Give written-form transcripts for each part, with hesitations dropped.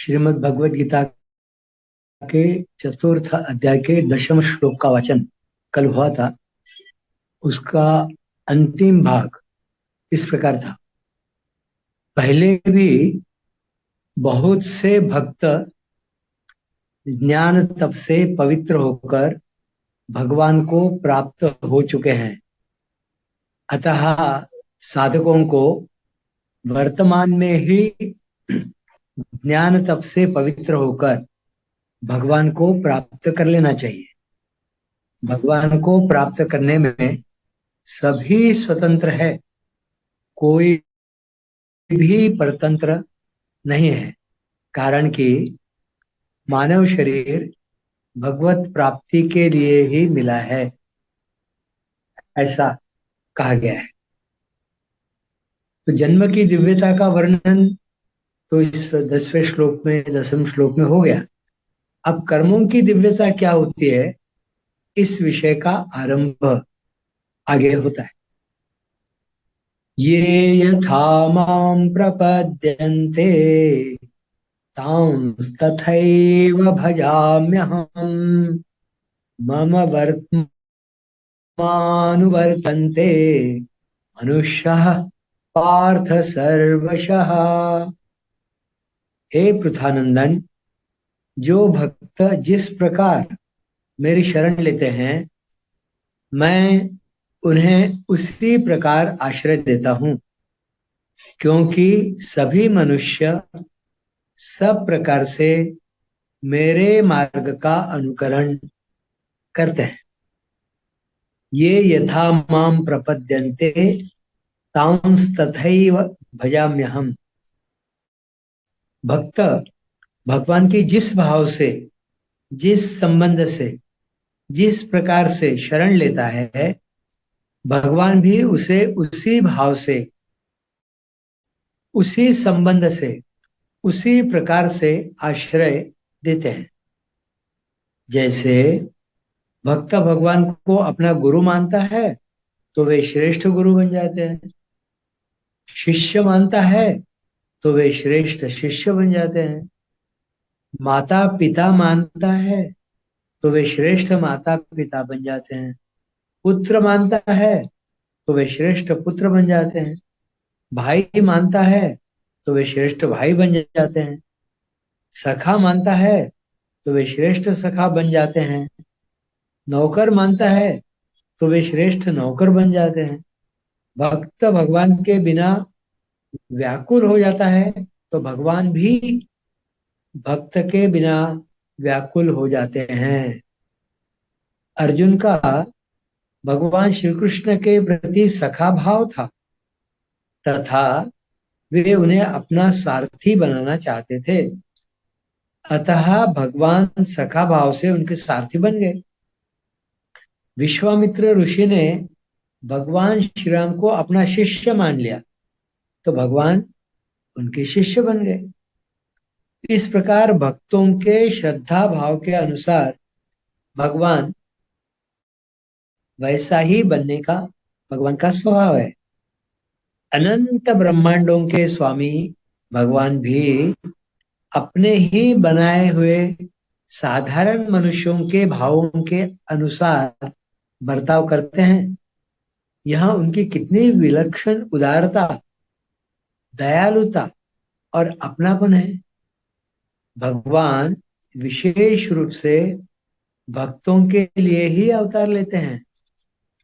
श्रीमद् भगवद गीता के चतुर्थ अध्याय के दशम श्लोक का वाचन कल हुआ था। उसका अंतिम भाग इस प्रकार था। पहले भी बहुत से भक्त ज्ञान तप से पवित्र होकर भगवान को प्राप्त हो चुके हैं। अतः साधकों को वर्तमान में ही ज्ञान तप से पवित्र होकर भगवान को प्राप्त कर लेना चाहिए। भगवान को प्राप्त करने में सभी स्वतंत्र है, कोई भी परतंत्र नहीं है। कारण कि मानव शरीर भगवत प्राप्ति के लिए ही मिला है, ऐसा कहा गया है। तो जन्म की दिव्यता का वर्णन तो इस 10वें श्लोक में हो गया। अब कर्मों की दिव्यता क्या होती है, इस विषय का आरंभ आगे होता है। ये यथा मां प्रपद्यन्ते तांस्तथैव भजाम्यहम् मम वर्त्मानुवर्तन्ते मनुष्यः पार्थ सर्वशः। हे पृथानंदन, जो भक्त जिस प्रकार मेरी शरण लेते हैं, मैं उन्हें उसी प्रकार आश्रय देता हूँ, क्योंकि सभी मनुष्य सब प्रकार से मेरे मार्ग का अनुकरण करते हैं। ये यथा मां प्रपद्यन्ते तांस्तथैव भजाम्यहम्। भक्त भगवान की जिस भाव से, जिस संबंध से, जिस प्रकार से शरण लेता है, भगवान भी उसे उसी भाव से, उसी संबंध से, उसी प्रकार से आश्रय देते हैं। जैसे भक्त भगवान को अपना गुरु मानता है तो वे श्रेष्ठ गुरु बन जाते हैं, शिष्य मानता है तो वे श्रेष्ठ शिष्य बन जाते हैं, माता पिता मानता है तो वे श्रेष्ठ माता पिता बन जाते हैं, पुत्र मानता है तो वे श्रेष्ठ पुत्र बन जाते हैं, भाई मानता है तो वे श्रेष्ठ भाई बन जाते हैं, सखा मानता है तो वे श्रेष्ठ सखा बन जाते हैं, नौकर मानता है तो वे श्रेष्ठ नौकर बन जाते हैं। भक्त भगवान के बिना व्याकुल हो जाता है तो भगवान भी भक्त के बिना व्याकुल हो जाते हैं। अर्जुन का भगवान श्री कृष्ण के प्रति सखा भाव था, तथा वे उन्हें अपना सारथी बनाना चाहते थे। अतः भगवान सखा भाव से उनके सारथी बन गए। विश्वामित्र ऋषि ने भगवान श्री राम को अपना शिष्य मान लिया तो भगवान उनके शिष्य बन गए। इस प्रकार भक्तों के श्रद्धा भाव के अनुसार भगवान वैसा ही बनने का भगवान का स्वभाव है। अनंत ब्रह्मांडों के स्वामी भगवान भी अपने ही बनाए हुए साधारण मनुष्यों के भावों के अनुसार बर्ताव करते हैं। यहाँ उनकी कितनी विलक्षण उदारता, दयालुता और अपनापन है। भगवान विशेष रूप से भक्तों के लिए ही अवतार लेते हैं,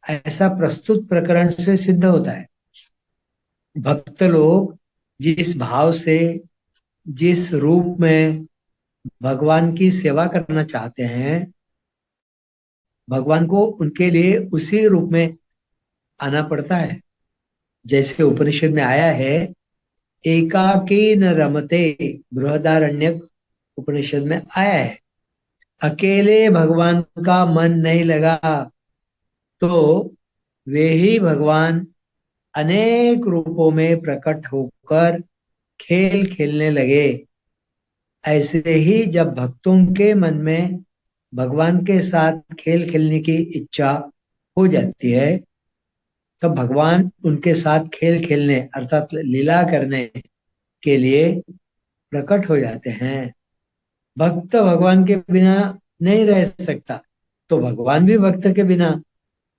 ऐसा प्रस्तुत प्रकरण से सिद्ध होता है। भक्त लोग जिस भाव से, जिस रूप में भगवान की सेवा करना चाहते हैं, भगवान को उनके लिए उसी रूप में आना पड़ता है। जैसे उपनिषद में आया है, एकाकी न रमते, बृहदारण्यक उपनिषद में आया है, अकेले भगवान का मन नहीं लगा तो वे ही भगवान अनेक रूपों में प्रकट होकर खेल खेलने लगे। ऐसे ही जब भक्तों के मन में भगवान के साथ खेल खेलने की इच्छा हो जाती है, तब भगवान उनके साथ खेल खेलने अर्थात लीला करने के लिए प्रकट हो जाते हैं। भक्त भगवान के बिना नहीं रह सकता, तो भगवान भी भक्त के बिना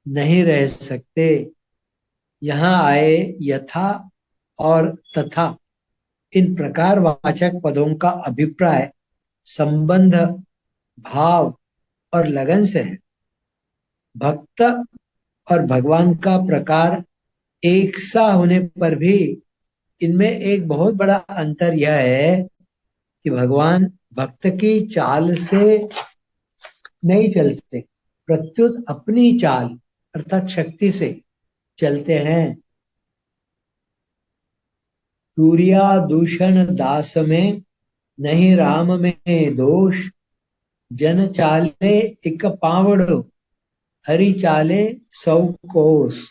नहीं रह सकते। यहाँ आए यथा और तथा इन प्रकार वाचक पदों का अभिप्राय संबंध, भाव और लगन से है। भक्त और भगवान का प्रकार एक सा होने पर भी इनमें एक बहुत बड़ा अंतर यह है कि भगवान भक्त की चाल से नहीं चलते, प्रत्युत अपनी चाल अर्थात शक्ति से चलते हैं। सूर्या दूषण दास में नहीं राम में दोष, जन चाले एक पावड़ो हरि चाले सौ कोस।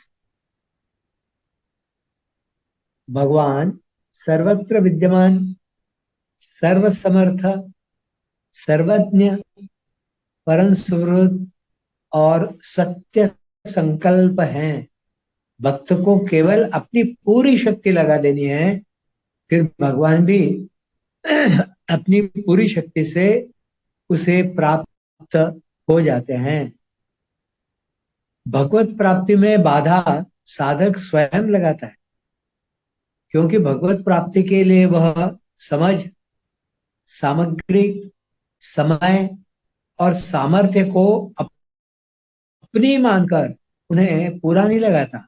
भगवान सर्वत्र विद्यमान, सर्वसमर्थ, सर्वज्ञ, परम सुहृद और सत्य संकल्प हैं। भक्त को केवल अपनी पूरी शक्ति लगा देनी है, फिर भगवान भी अपनी पूरी शक्ति से उसे प्राप्त हो जाते हैं। भगवत प्राप्ति में बाधा साधक स्वयं लगाता है, क्योंकि भगवत प्राप्ति के लिए वह समझ, सामग्री, समय और सामर्थ्य को अपनी मानकर उन्हें पूरा नहीं लगाता,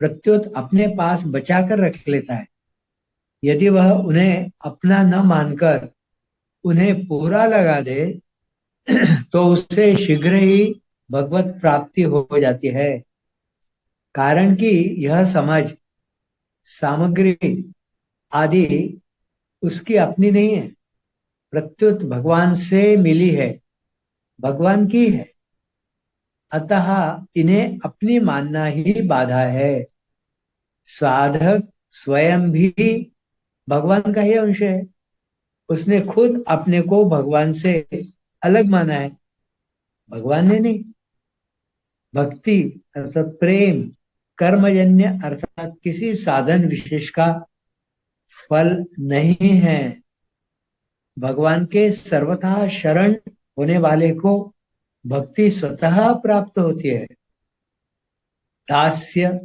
प्रत्युत अपने पास बचा कर रख लेता है। यदि वह उन्हें अपना न मानकर उन्हें पूरा लगा दे तो उसे शीघ्र ही भगवत प्राप्ति हो जाती है। कारण कि यह समझ, सामग्री आदि उसकी अपनी नहीं है, प्रत्युत भगवान से मिली है, भगवान की है। अतः इन्हें अपनी मानना ही बाधा है। साधक स्वयं भी भगवान का ही अंश है, उसने खुद अपने को भगवान से अलग माना है, भगवान ने नहीं। भक्ति अर्थात प्रेम कर्मजन्य अर्थात किसी साधन विशेष का फल नहीं है। भगवान के सर्वथा शरण होने वाले को भक्ति स्वतः प्राप्त होती है। दास्य,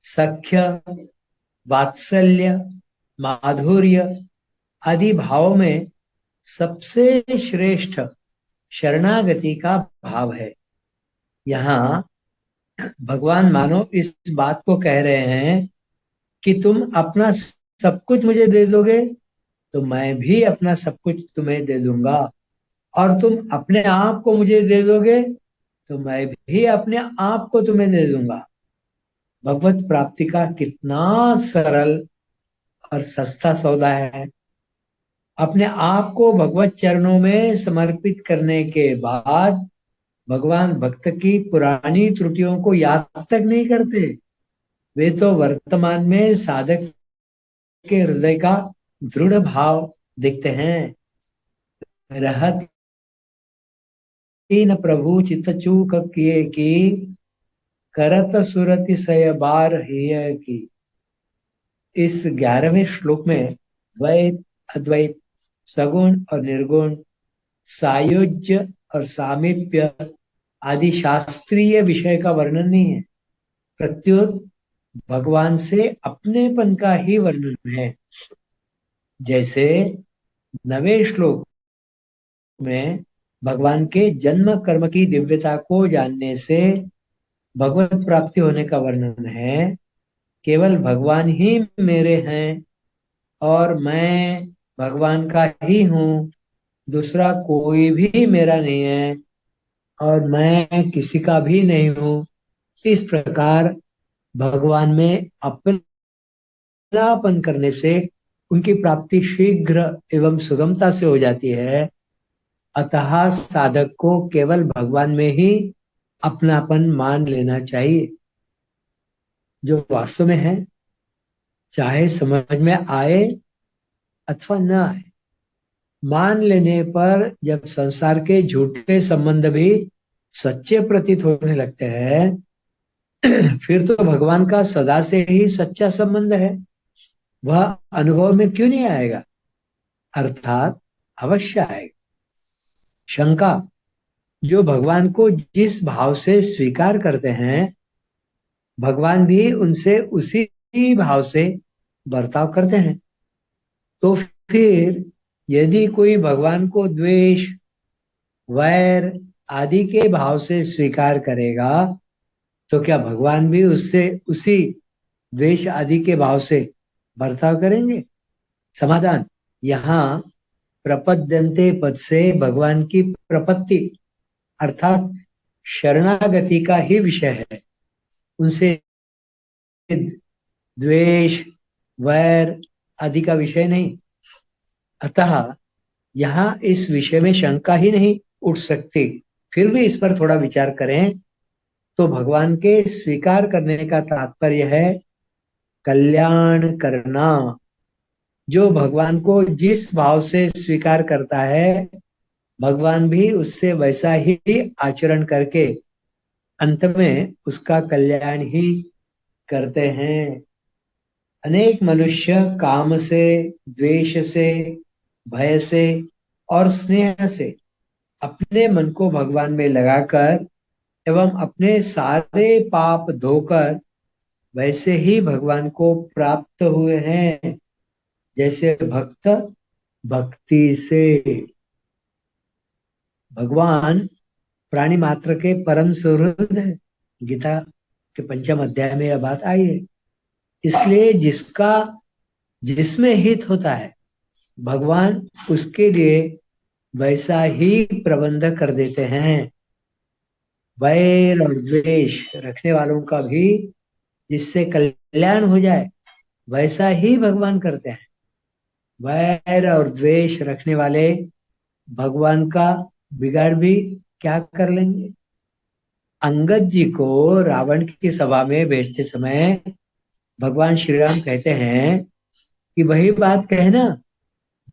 सख्य, वात्सल्य, माधुर्य आदि भाव में सबसे श्रेष्ठ शरणागति का भाव है। यहाँ भगवान मानो इस बात को कह रहे हैं कि तुम अपना सब कुछ मुझे दे दोगे तो मैं भी अपना सब कुछ तुम्हें दे दूंगा, और तुम अपने आप को मुझे दे दोगे तो मैं भी अपने आप को तुम्हें दे दूंगा। भगवत प्राप्ति का कितना सरल और सस्ता सौदा है। अपने आप को भगवत चरणों में समर्पित करने के बाद भगवान भक्त की पुरानी त्रुटियों को याद तक नहीं करते, वे तो वर्तमान में साधक के हृदय का दृढ़ भाव देखते हैं। रहत तीन प्रभु चित चूक किए की, करत सुरति सय बार हेय की। इस 11वें श्लोक में द्वैत, अद्वैत, सगुण और निर्गुण, सायुज्य और सामीप्य आदि शास्त्रीय विषय का वर्णन नहीं है, प्रत्युत भगवान से अपनेपन का ही वर्णन है। जैसे 9वें श्लोक में भगवान के जन्म कर्म की दिव्यता को जानने से भगवत प्राप्ति होने का वर्णन है। केवल भगवान ही मेरे हैं और मैं भगवान का ही हूँ, दूसरा कोई भी मेरा नहीं है और मैं किसी का भी नहीं हूँ। इस प्रकार भगवान में अपनापन करने से उनकी प्राप्ति शीघ्र एवं सुगमता से हो जाती है। अतः साधक को केवल भगवान में ही अपनापन मान लेना चाहिए, जो वास्तव में है, चाहे समझ में आए अथवा न आए। मान लेने पर जब संसार के झूठे संबंध भी सच्चे प्रतीत होने लगते हैं फिर तो भगवान का सदा से ही सच्चा संबंध है, वह अनुभव में क्यों नहीं आएगा। अर्थात अवश्य आएगा। शंका, जो भगवान को जिस भाव से स्वीकार करते हैं, भगवान भी उनसे उसी भाव से बर्ताव करते हैं। तो फिर यदि कोई भगवान को द्वेष, वैर आदि के भाव से स्वीकार करेगा, तो क्या भगवान भी उससे उसी द्वेष आदि के भाव से बर्ताव करेंगे? समाधान, यहाँ प्रपद्यन्ते पद से भगवान की प्रपत्ति अर्थात शरणागति का ही विषय है। उनसे द्वेष, वैर आदि का विषय नहीं। अतः यहाँ इस विषय में शंका ही नहीं उठ सकती। फिर भी इस पर थोड़ा विचार करें तो भगवान के स्वीकार करने का तात्पर्य है कल्याण करना। जो भगवान को जिस भाव से स्वीकार करता है, भगवान भी उससे वैसा ही आचरण करके अंत में उसका कल्याण ही करते हैं। अनेक मनुष्य काम से, द्वेष से, भय से और स्नेह से अपने मन को भगवान में लगाकर एवं अपने सारे पाप धोकर वैसे ही भगवान को प्राप्त हुए हैं जैसे भक्त भक्ति से। भगवान प्राणी मात्र के परम सुहृद है। गीता के 5वें अध्याय में यह बात आई है। इसलिए जिसका जिसमें हित होता है, भगवान उसके लिए वैसा ही प्रबंध कर देते हैं। वैर और द्वेष रखने वालों का भी जिससे कल्याण हो जाए, वैसा ही भगवान करते हैं। वैर और द्वेष रखने वाले भगवान का बिगाड़ भी क्या कर लेंगे? अंगद जी को रावण की सभा में भेजते समय भगवान श्री राम कहते हैं कि वही बात कहना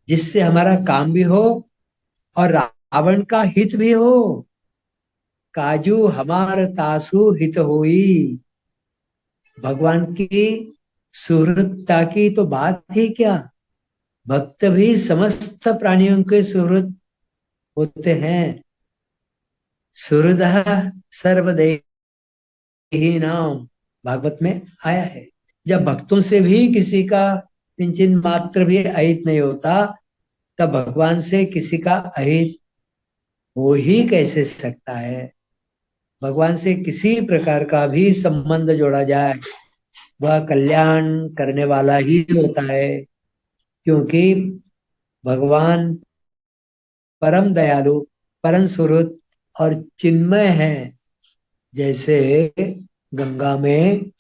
जिससे हमारा काम भी हो और रावण का हित भी हो। काजू हमार तासु हित होई। भगवान की सुहृदता की तो बात ही क्या, भक्त भी समस्त प्राणियों के सुहृद होते हैं। सुहृदः सर्वदेही नाम भागवत में आया है। जब भक्तों से भी किसी का किंचन मात्र भी अहित नहीं होता, तब भगवान से किसी का अहित हो ही कैसे सकता है? भगवान से किसी प्रकार का भी संबंध जोड़ा जाए, वह कल्याण करने वाला ही होता है, क्योंकि भगवान परम दयालु, परम सुहृद और चिन्मय है। जैसे गंगा में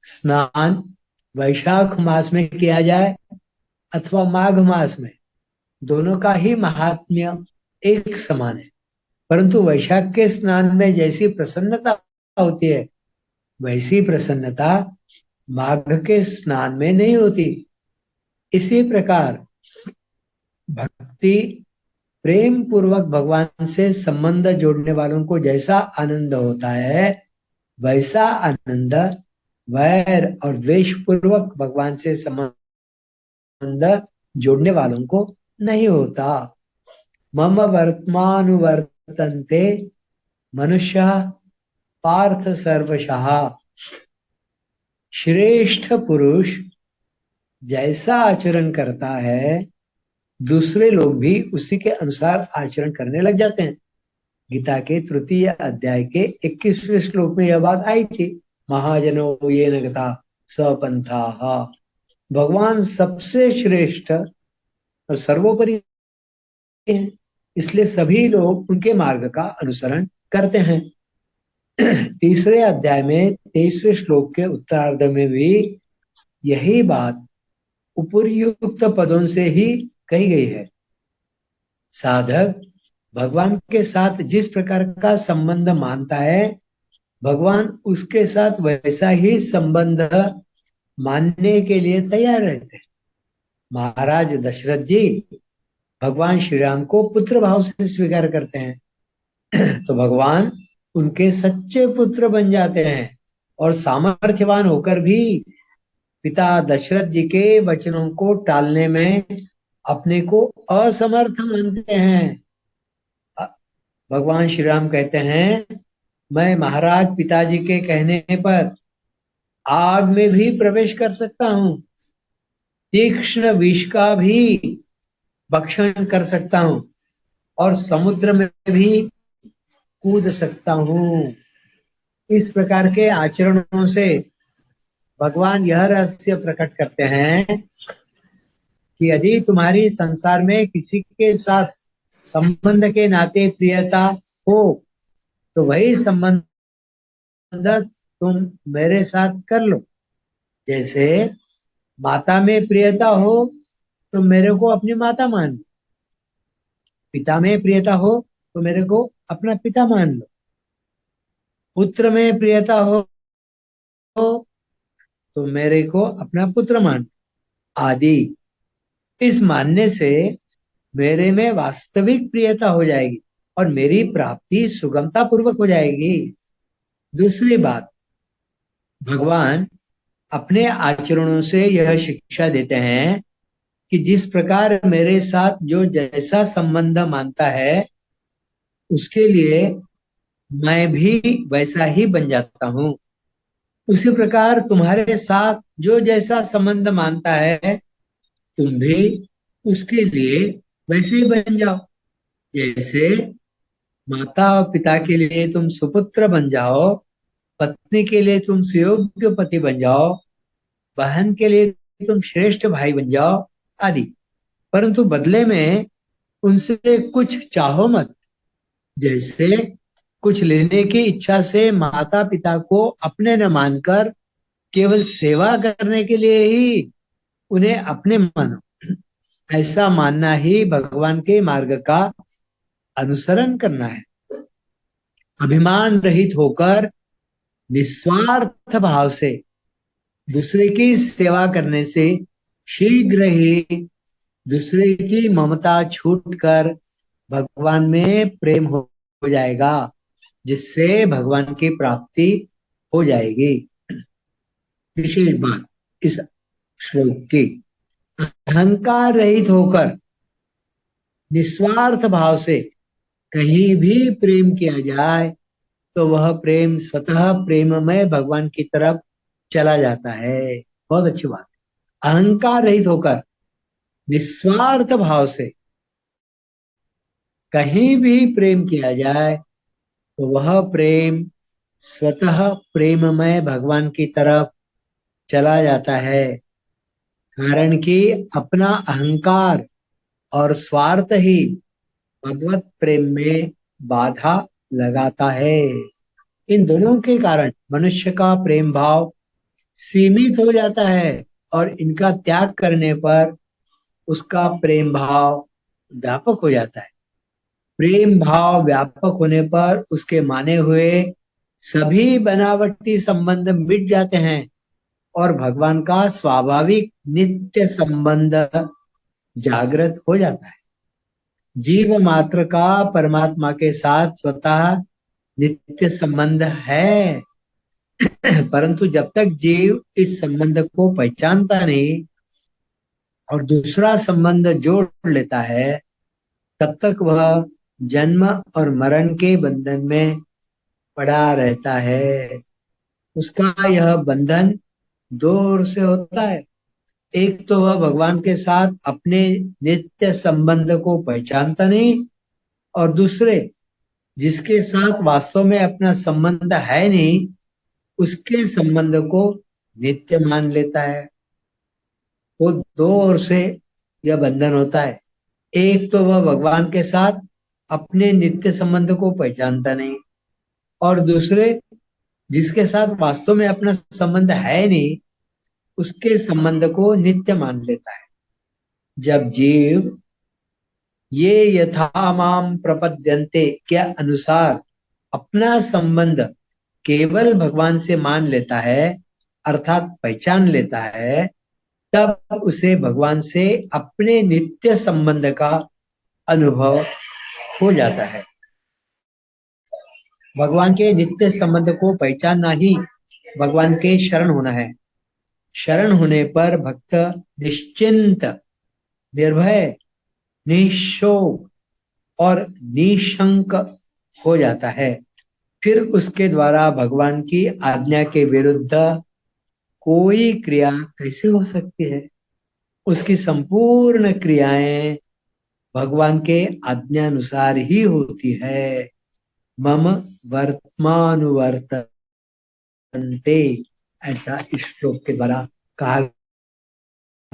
स्नान वैशाख मास में किया जाए अथवा माघ मास में, दोनों का ही महात्म्य एक समान है। परंतु वैशाख के स्नान में जैसी प्रसन्नता होती है, वैसी प्रसन्नता माघ के स्नान में नहीं होती। इसी प्रकार भक्ति प्रेम पूर्वक भगवान से संबंध जोड़ने वालों को जैसा आनंद होता है, वैसा आनंद वैर और द्वेष पूर्वक भगवान से संबंध जोड़ने वालों को नहीं होता। मम वर्तमानुवर्तन्ते मनुष्य पार्थ सर्वशः। श्रेष्ठ पुरुष जैसा आचरण करता है, दूसरे लोग भी उसी के अनुसार आचरण करने लग जाते हैं। गीता के 3 अध्याय के 21वें श्लोक में यह बात आई थी, महाजनो ये नगता सपंथा। भगवान सबसे श्रेष्ठ और सर्वोपरि हैं, इसलिए सभी लोग उनके मार्ग का अनुसरण करते हैं। 3 अध्याय में 23वें श्लोक के उत्तरार्ध में भी यही बात उपर्युक्त पदों से ही कही गई है। साधक भगवान के साथ जिस प्रकार का संबंध मानता है, भगवान उसके साथ वैसा ही संबंध मानने के लिए तैयार रहते हैं। महाराज दशरथ जी भगवान श्री राम को पुत्र भाव से स्वीकार करते हैं तो भगवान उनके सच्चे पुत्र बन जाते हैं और सामर्थ्यवान होकर भी पिता दशरथ जी के वचनों को टालने में अपने को असमर्थ मानते हैं। भगवान श्री राम कहते हैं, मैं महाराज पिताजी के कहने पर आग में भी प्रवेश कर सकता हूँ, तीक्ष्ण विष का भी भक्षण कर सकता हूँ, और समुद्र में भी कूद सकता हूँ। इस प्रकार के आचरणों से भगवान यह रहस्य प्रकट करते हैं कि यदि तुम्हारी संसार में किसी के साथ संबंध के नाते प्रियता हो, तो वही संबंध तुम मेरे साथ कर लो। जैसे माता में प्रियता हो तो मेरे को अपनी माता मान लो, पिता में प्रियता हो तो मेरे को अपना पिता मान लो, पुत्र में प्रियता हो तो मेरे को अपना पुत्र मान लो, आदि। इस मानने से मेरे में वास्तविक प्रियता हो जाएगी और मेरी प्राप्ति सुगमता पूर्वक हो जाएगी। दूसरी बात, भगवान अपने आचरणों से यह शिक्षा देते हैं कि जिस प्रकार मेरे साथ जो जैसा संबंध मानता है, उसके लिए मैं भी वैसा ही बन जाता हूँ। उसी प्रकार तुम्हारे साथ जो जैसा संबंध मानता है, तुम भी उसके लिए वैसे ही बन जाओ। जैसे माता और पिता के लिए तुम सुपुत्र बन जाओ, पत्नी के लिए तुम सुयोग्य पति बन जाओ, बहन के लिए तुम श्रेष्ठ भाई बन जाओ, आदि। परंतु बदले में उनसे कुछ चाहो मत। जैसे कुछ लेने की इच्छा से माता पिता को अपने न मानकर केवल सेवा करने के लिए ही उन्हें अपने मानो, ऐसा मानना ही भगवान के मार्ग का अनुसरण करना है। अभिमान रहित होकर निस्वार्थ भाव से दूसरे की सेवा करने से शीघ्र ही दूसरे की ममता छूटकर भगवान में प्रेम हो जाएगा, जिससे भगवान की प्राप्ति हो जाएगी। विशेष बात इस श्लोक की, अहंकार रहित होकर निस्वार्थ भाव से कहीं भी प्रेम किया जाए तो वह प्रेम स्वतः प्रेममय भगवान की तरफ चला जाता है। बहुत अच्छी बात। अहंकार रहित होकर निस्वार्थ भाव से कहीं भी प्रेम किया जाए तो वह प्रेम स्वतः प्रेममय भगवान की तरफ चला जाता है। कारण कि अपना अहंकार और स्वार्थ ही भगवत प्रेम में बाधा लगाता है। इन दोनों के कारण मनुष्य का प्रेम भाव सीमित हो जाता है और इनका त्याग करने पर उसका प्रेम भाव व्यापक हो जाता है। प्रेम भाव व्यापक होने पर उसके माने हुए सभी बनावटी संबंध मिट जाते हैं और भगवान का स्वाभाविक नित्य संबंध जागृत हो जाता है। जीव मात्र का परमात्मा के साथ स्वतः नित्य संबंध है, परंतु जब तक जीव इस संबंध को पहचानता नहीं और दूसरा संबंध जोड़ लेता है, तब तक वह जन्म और मरण के बंधन में पड़ा रहता है। उसका यह बंधन दो ओर से होता है। एक तो वह भगवान के साथ अपने नित्य संबंध को पहचानता नहीं, और दूसरे जिसके साथ वास्तव में अपना संबंध है नहीं, उसके संबंध को नित्य मान लेता है। वो दो ओर से यह बंधन होता है। एक तो वह भगवान के साथ अपने नित्य संबंध को पहचानता नहीं, और दूसरे जिसके साथ वास्तव में अपना संबंध है नहीं, उसके संबंध को नित्य मान लेता है। जब जीव ये यथा माम प्रपद्यन्ते के अनुसार अपना संबंध केवल भगवान से मान लेता है, अर्थात पहचान लेता है, तब उसे भगवान से अपने नित्य संबंध का अनुभव हो जाता है। भगवान के नित्य संबंध को पहचानना ही भगवान के शरण होना है। शरण होने पर भक्त निश्चिंत निर्भय, निशोक और निशंक हो जाता है। फिर उसके द्वारा भगवान की आज्ञा के विरुद्ध कोई क्रिया कैसे हो सकती है? उसकी संपूर्ण क्रियाएं भगवान के आज्ञानुसार ही होती है। मम वर्तमानुवर्तन्ते, ऐसा इस श्लोक के द्वारा कहा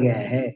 गया है।